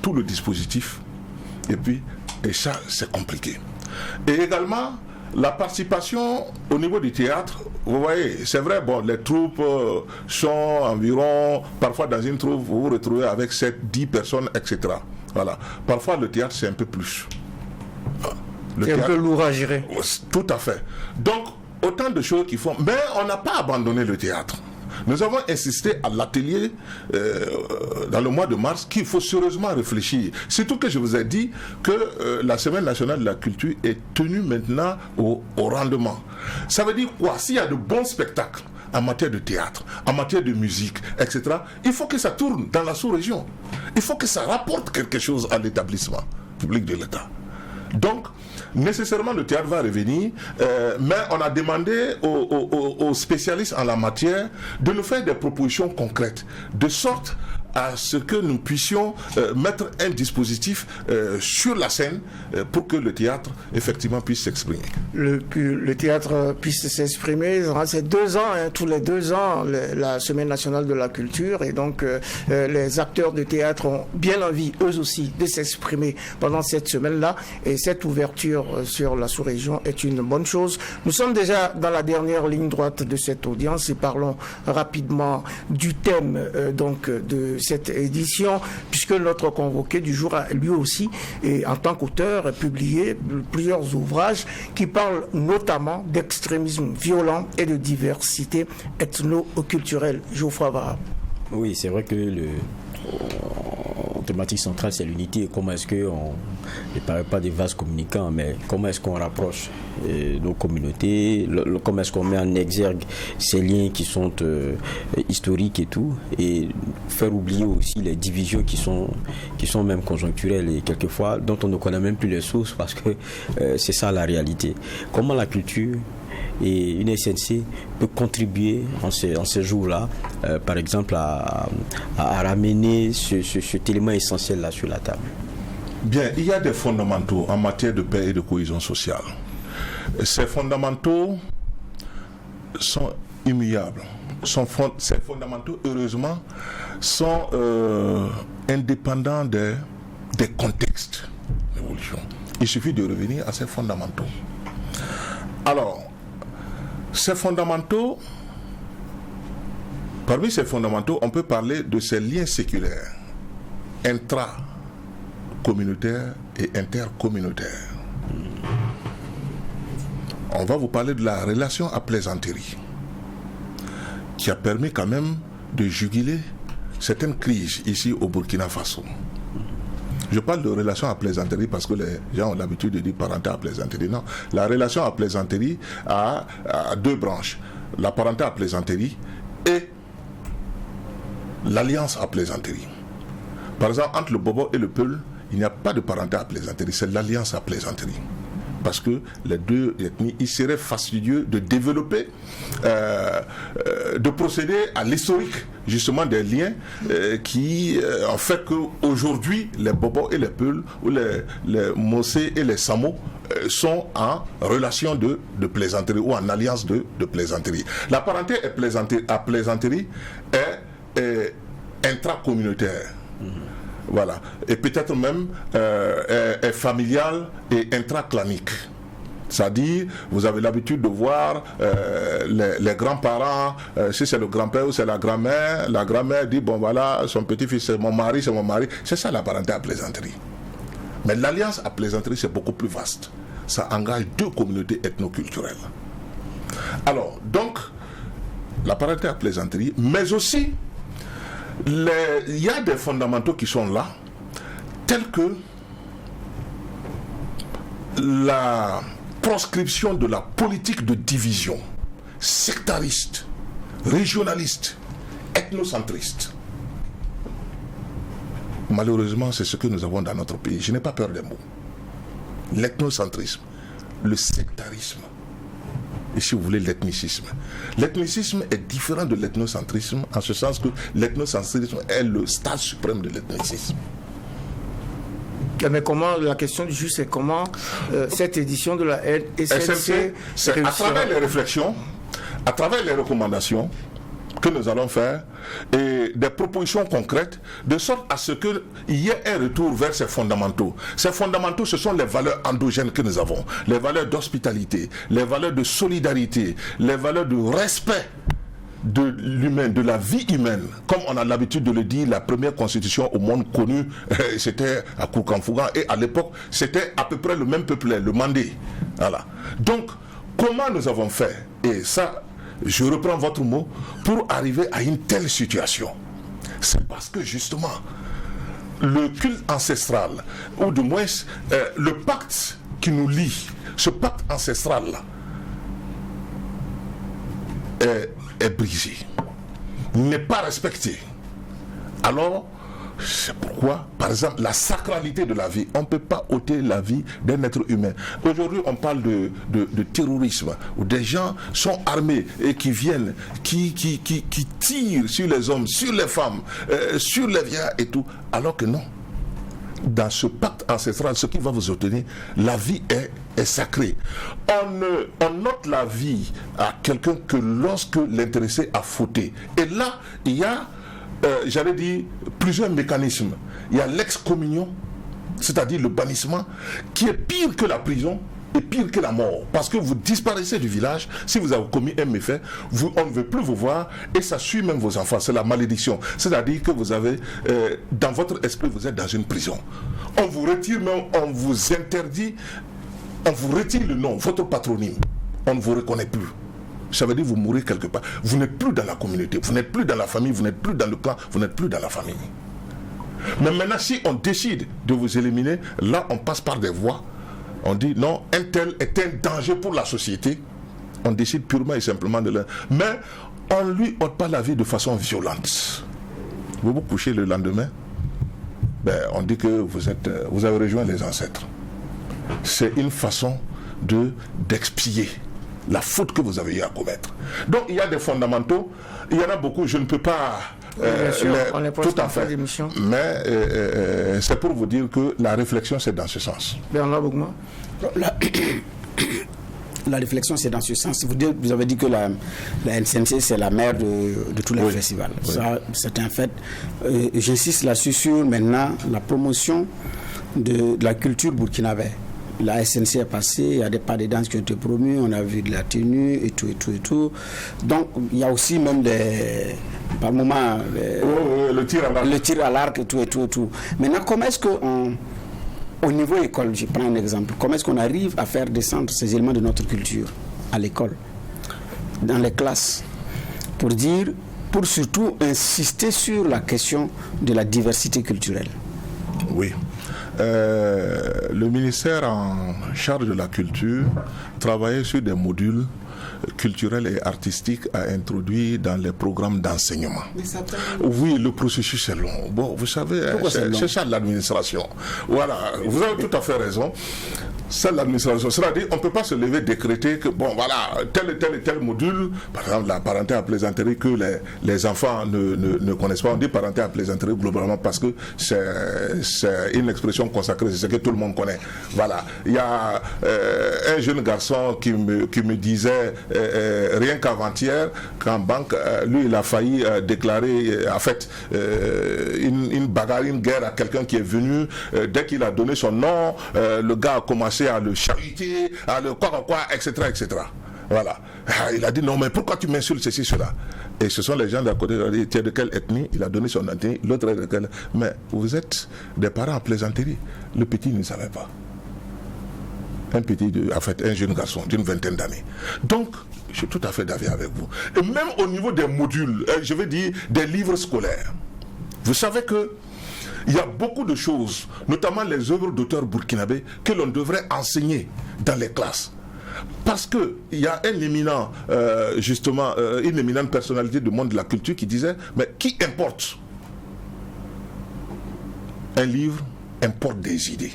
tout le dispositif. Et ça, c'est compliqué. Et également, la participation au niveau du théâtre, vous voyez, c'est vrai, bon, les troupes sont environ, parfois dans une troupe, vous vous retrouvez avec 7-10 personnes, etc. Voilà. Parfois, le théâtre, c'est un peu plus. C'est un peu lourd à gérer. Tout à fait. Donc, autant de choses qu'il faut. Mais on n'a pas abandonné le théâtre. Nous avons insisté à l'atelier dans le mois de mars qu'il faut sérieusement réfléchir. Surtout que je vous ai dit que la Semaine nationale de la culture est tenue maintenant au rendement. Ça veut dire quoi? S'il y a de bons spectacles en matière de théâtre, en matière de musique, etc., il faut que ça tourne dans la sous-région. Il faut que ça rapporte quelque chose à l'établissement public de l'État. Donc, nécessairement, le théâtre va revenir, mais on a demandé aux spécialistes en la matière de nous faire des propositions concrètes, de sorte à ce que nous puissions mettre un dispositif sur la scène pour que le théâtre effectivement puisse s'exprimer. Le théâtre puisse s'exprimer. C'est 2 ans, tous les 2 ans, la Semaine nationale de la culture, et donc les acteurs de théâtre ont bien envie, eux aussi, de s'exprimer pendant cette semaine-là, et cette ouverture sur la sous-région est une bonne chose. Nous sommes déjà dans la dernière ligne droite de cette audience et parlons rapidement du thème donc de cette édition, puisque notre convoqué du jour a lui aussi, et en tant qu'auteur, publié plusieurs ouvrages qui parlent notamment d'extrémisme violent et de diversité ethno-culturelle. Geoffroy Vara. Oui, c'est vrai que la thématique centrale, c'est l'unité. Comment est-ce qu'on, ne paraît pas des vases communicants, mais comment est-ce qu'on rapproche nos communautés, comment est-ce qu'on met en exergue ces liens qui sont historiques et tout, et faire oublier aussi les divisions qui sont même conjoncturelles et quelquefois dont on ne connaît même plus les sources, parce que c'est ça la réalité. Comment la culture et une SNC peut contribuer en ces jours-là, par exemple, à ramener cet élément essentiel là sur la table. Bien, il y a des fondamentaux en matière de paix et de cohésion sociale. Ces fondamentaux sont immuables. Ces fondamentaux, heureusement, sont indépendants des contextes d'évolution. Il suffit de revenir à ces fondamentaux. Alors, ces fondamentaux, parmi ces fondamentaux, on peut parler de ces liens séculaires, intra-communautaires et intercommunautaires. On va vous parler de la relation à plaisanterie, qui a permis quand même de juguler certaines crises ici au Burkina Faso. Je parle de relation à plaisanterie parce que les gens ont l'habitude de dire parenté à plaisanterie. Non, la relation à plaisanterie a 2 branches. La parenté à plaisanterie et l'alliance à plaisanterie. Par exemple, entre le Bobo et le Peul, il n'y a pas de parenté à plaisanterie, c'est l'alliance à plaisanterie. Parce que les 2 ethnies, il serait fastidieux de développer, de procéder à l'historique justement des liens qui ont fait qu'aujourd'hui les Bobos et les Peuls, ou les Mossé et les Samo sont en relation de plaisanterie ou en alliance de plaisanterie. La parenté à plaisanterie est intracommunautaire. Voilà. Et peut-être même est familial et intraclanique. C'est-à-dire, vous avez l'habitude de voir les grands-parents, si c'est le grand-père ou c'est la grand-mère dit, bon voilà, son petit-fils c'est mon mari. C'est ça la parenté à plaisanterie. Mais l'alliance à plaisanterie, c'est beaucoup plus vaste. Ça engage 2 communautés ethnoculturelles. Alors, donc, la parenté à plaisanterie, mais aussi, il y a des fondamentaux qui sont là, tels que la proscription de la politique de division sectariste, régionaliste, ethnocentriste. Malheureusement, c'est ce que nous avons dans notre pays. Je n'ai pas peur des mots. L'ethnocentrisme, le sectarisme, et si vous voulez l'ethnicisme. L'ethnicisme est différent de l'ethnocentrisme en ce sens que l'ethnocentrisme est le stade suprême de l'ethnicisme. Mais comment, la question du juge, c'est comment cette édition de la SNC, c'est à travers les réflexions, à travers les recommandations que nous allons faire et des propositions concrètes, de sorte à ce qu'il y ait un retour vers ces fondamentaux. Ces fondamentaux, ce sont les valeurs endogènes que nous avons, les valeurs d'hospitalité, les valeurs de solidarité, les valeurs de respect de l'humain, de la vie humaine. Comme on a l'habitude de le dire, la première constitution au monde connu, c'était à Koukanfougan, et à l'époque, c'était à peu près le même peuple, le Mandé. Voilà. Donc, comment nous avons fait, et ça, je reprends votre mot, pour arriver à une telle situation? C'est parce que justement, le culte ancestral, ou du moins le pacte qui nous lie, ce pacte ancestral-là, est brisé, n'est pas respecté. Alors, C'est pourquoi, par exemple, la sacralité de la vie, on ne peut pas ôter la vie d'un être humain. Aujourd'hui, on parle de terrorisme, où des gens sont armés et qui viennent, qui tirent sur les hommes, sur les femmes, sur les vieillards et tout, alors que non. Dans ce pacte ancestral, ce qui va vous obtenir, la vie est sacrée. On note la vie à quelqu'un que lorsque l'intéressé a fauté. Et là, il y a, j'allais dire, plusieurs mécanismes. Il y a l'excommunion, c'est-à-dire le bannissement, qui est pire que la prison et pire que la mort. Parce que vous disparaissez du village, si vous avez commis un méfait, on ne veut plus vous voir, et ça suit même vos enfants. C'est la malédiction. C'est-à-dire que vous avez, dans votre esprit, vous êtes dans une prison. On vous retire même, on vous interdit, on vous retire le nom, votre patronyme. On ne vous reconnaît plus. Ça veut dire que vous mourrez quelque part. Vous n'êtes plus dans la communauté, vous n'êtes plus dans la famille, vous n'êtes plus dans le clan, vous n'êtes plus dans la famille. Mais maintenant, si on décide de vous éliminer, là, on passe par des voies. On dit non, un tel est un danger pour la société. On décide purement et simplement de le... Mais on ne lui ôte pas la vie de façon violente. Vous vous couchez le lendemain, on dit que vous avez rejoint les ancêtres. C'est une façon d'expier la faute que vous avez eu à commettre. Donc il y a des fondamentaux, il y en a beaucoup, je ne peux pas... Bien sûr, on est tout à fait. Mais c'est pour vous dire que la réflexion, c'est dans ce sens. Bernard Bougma. La réflexion, c'est dans ce sens. Vous avez dit que la NCNC, c'est la mère de tous les festivals. Oui. Ça, c'est un fait. J'insiste là-dessus sur maintenant la promotion de la culture burkinabé. La SNC est passée, il y a des pas de danse qui ont été promus, on a vu de la tenue et tout. Donc, il y a aussi même par moment, le tir à l'arc et tout. Maintenant, comment est-ce qu'on, au niveau école, je prends un exemple, comment est-ce qu'on arrive à faire descendre ces éléments de notre culture à l'école, dans les classes, pour surtout insister sur la question de la diversité culturelle? Oui. Le ministère en charge de la culture travaillait sur des modules culturels et artistiques à introduire dans les programmes d'enseignement. Oui, le processus est long. Bon, vous savez, c'est ça l'administration. Voilà, vous avez tout à fait raison. C'est l'administration. C'est-à-dire, on ne peut pas se lever décréter que, bon, voilà, tel module, par exemple, la parenté à plaisanterie que les enfants ne connaissent pas. On dit parenté à plaisanterie globalement parce que c'est une expression consacrée, c'est ce que tout le monde connaît. Voilà. Il y a un jeune garçon qui me disait, rien qu'avant-hier, qu'en banque, lui, il a failli déclarer, en fait, une bagarre, une guerre à quelqu'un qui est venu. Dès qu'il a donné son nom, le gars a commencé à le chariter, à le quoi, etc. Voilà. Il a dit non, mais pourquoi tu m'insultes ceci, cela? Et ce sont les gens d'à côté, il dit, tu es de quelle ethnie? Il a donné son ethnie, l'autre est de quelle? Mais vous êtes des parents en plaisanterie. Le petit ne savait pas. Un jeune garçon d'une vingtaine d'années. Donc, je suis tout à fait d'accord avec vous. Et même au niveau des modules, je veux dire des livres scolaires, vous savez que il y a beaucoup de choses, notamment les œuvres d'auteurs burkinabés, que l'on devrait enseigner dans les classes. Parce qu'il y a un éminent, une éminente personnalité du monde de la culture qui disait, mais qui importe? Un livre importe des idées.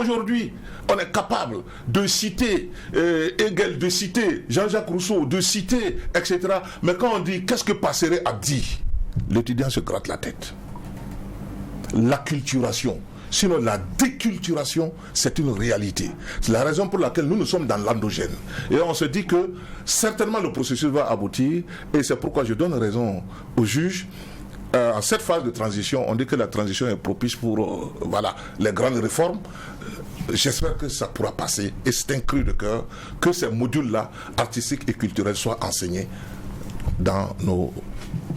Aujourd'hui, on est capable de citer Hegel, de citer Jean-Jacques Rousseau, de citer, etc. Mais quand on dit, qu'est-ce que Passeray a dit? L'étudiant se gratte la tête. L'acculturation, sinon la déculturation, c'est une réalité. C'est la raison pour laquelle nous sommes dans l'endogène. Et on se dit que certainement le processus va aboutir, et c'est pourquoi je donne raison aux juges. En cette phase de transition, on dit que la transition est propice pour les grandes réformes. J'espère que ça pourra passer, et c'est un cri de cœur que ces modules-là, artistiques et culturels, soient enseignés dans nos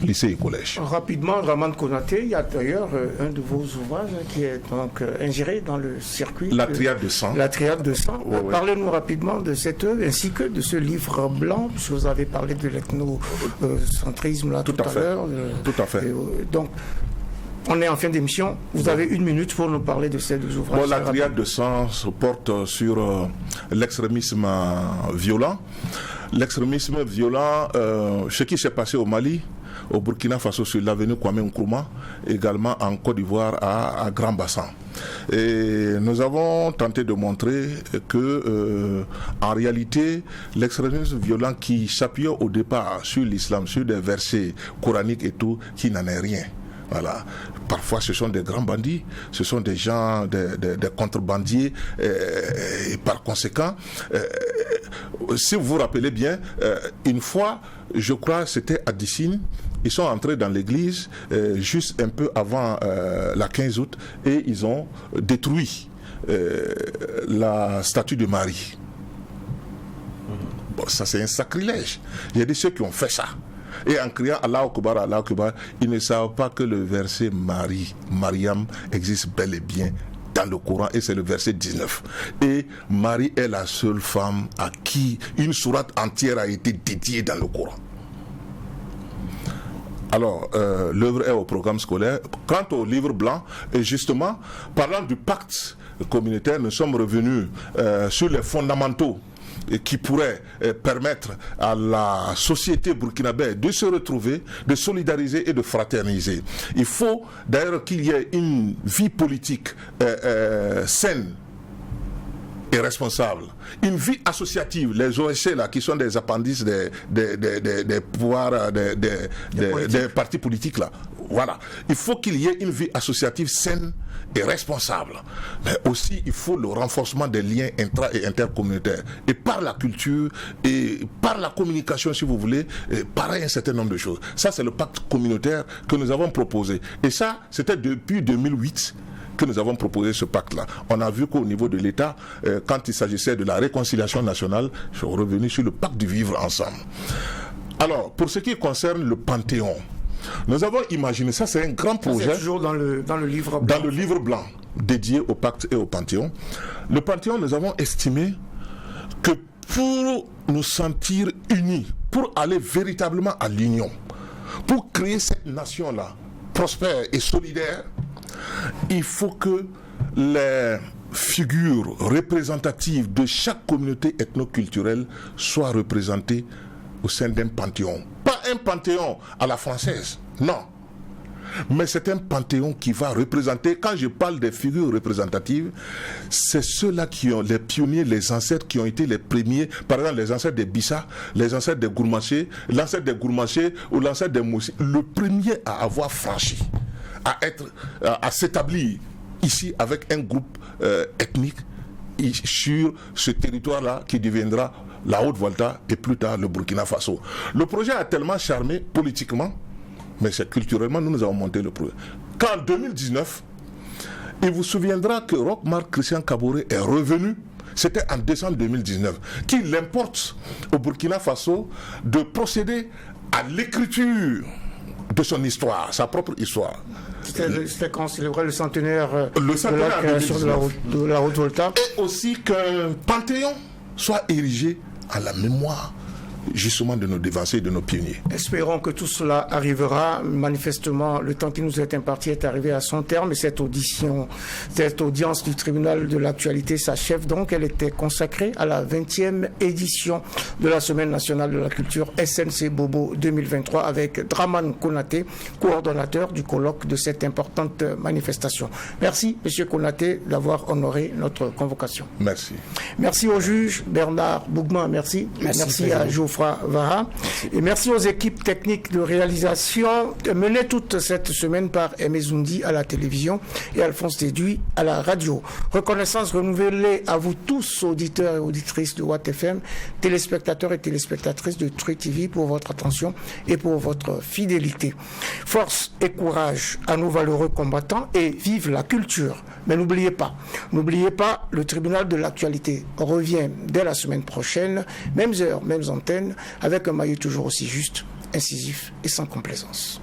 lycées et collèges. Rapidement, Ramane Konaté, il y a d'ailleurs un de vos ouvrages qui est donc ingéré dans le circuit. La triade de sang. La triade de sang. Parlez-nous rapidement de cette œuvre ainsi que de ce livre blanc, puisque vous avez parlé de l'ethnocentrisme là tout à l'heure. Tout à fait. Donc, on est en fin d'émission. Vous avez 1 minute pour nous parler de ces 2 ouvrages. La triade de sang se porte sur l'extrémisme violent. L'extrémisme violent, ce qui s'est passé au Mali, au Burkina Faso sur l'avenue Kwame Nkrumah, également en Côte d'Ivoire à Grand Bassan. Et nous avons tenté de montrer que, en réalité, l'extrémisme violent qui s'appuyait au départ sur l'islam, sur des versets coraniques et tout, qui n'en est rien. Voilà. Parfois, ce sont des grands bandits, ce sont des gens, des contrebandiers, et par conséquent, si vous vous rappelez bien, une fois, je crois, c'était à Dissine, ils sont entrés dans l'église juste un peu avant la 15 août et ils ont détruit la statue de Marie. Bon, ça c'est un sacrilège. Il y a des ceux qui ont fait ça. Et en criant Allah Akbar, ils ne savent pas que le verset Mariam existe bel et bien dans le Coran, et c'est le verset 19. Et Marie est la seule femme à qui une sourate entière a été dédiée dans le Coran. Alors, l'œuvre est au programme scolaire. Quant au livre blanc, et justement, parlant du pacte communautaire, nous sommes revenus sur les fondamentaux qui pourraient permettre à la société burkinabé de se retrouver, de solidariser et de fraterniser. Il faut d'ailleurs qu'il y ait une vie politique saine et responsable. Une vie associative, les OSC là, qui sont des appendices des pouvoirs, des partis politiques là. Voilà. Il faut qu'il y ait une vie associative saine et responsable. Mais aussi, il faut le renforcement des liens intra- et intercommunautaires. Et par la culture, et par la communication, si vous voulez, par un certain nombre de choses. Ça, c'est le pacte communautaire que nous avons proposé. Et ça, c'était depuis 2008 que nous avons proposé ce pacte-là. On a vu qu'au niveau de l'État, quand il s'agissait de la réconciliation nationale, je suis revenu sur le pacte du vivre ensemble. Alors, pour ce qui concerne le Panthéon, nous avons imaginé, ça c'est un grand projet. C'est toujours dans le livre blanc. Dans le livre blanc, dédié au pacte et au Panthéon. Le Panthéon, nous avons estimé que pour nous sentir unis, pour aller véritablement à l'union, pour créer cette nation-là, prospère et solidaire, il faut que les figures représentatives de chaque communauté ethno-culturelle soient représentées au sein d'un panthéon. Pas un panthéon à la française, non. Mais c'est un panthéon qui va représenter, quand je parle des figures représentatives, c'est ceux-là qui ont les pionniers, les ancêtres qui ont été les premiers, par exemple les ancêtres des Bissa, les ancêtres des Gourmanché, l'ancêtre des Gourmanché ou l'ancêtre des Moussi, le premier à avoir franchi, à s'établir ici avec un groupe ethnique sur ce territoire-là qui deviendra la Haute-Volta et plus tard le Burkina Faso. Le projet a tellement charmé politiquement, mais c'est culturellement, nous avons monté le projet. Qu'en 2019, il vous souviendra que Roch-Marc Christian Kaboré est revenu, c'était en décembre 2019, qu'il importe au Burkina Faso de procéder à l'écriture de son histoire, sa propre histoire. C'était quand on célébrait le centenaire de la création de la Haute-Volta. Et aussi qu'un panthéon soit érigé à la mémoire justement de nos dévancés, de nos pionniers. Espérons que tout cela arrivera. Manifestement, le temps qui nous est imparti est arrivé à son terme et cette audience du tribunal de l'actualité s'achève donc. Elle était consacrée à la 20e édition de la Semaine nationale de la culture SNC Bobo 2023 avec Draman Konaté, coordonnateur du colloque de cette importante manifestation. Merci, M. Konaté, d'avoir honoré notre convocation. Merci. Merci au juge Bernard Bougman, merci. Merci à Geoffroy Vara. Et merci aux équipes techniques de réalisation menées toute cette semaine par Aimé Zoundi à la télévision et Alphonse Téduy à la radio. Reconnaissance renouvelée à vous tous, auditeurs et auditrices de Watt FM, téléspectateurs et téléspectatrices de Truy TV pour votre attention et pour votre fidélité. Force et courage à nos valeureux combattants et vive la culture. Mais n'oubliez pas, le tribunal de l'actualité revient dès la semaine prochaine, mêmes heures, mêmes antennes, avec un maillot toujours aussi juste, incisif et sans complaisance.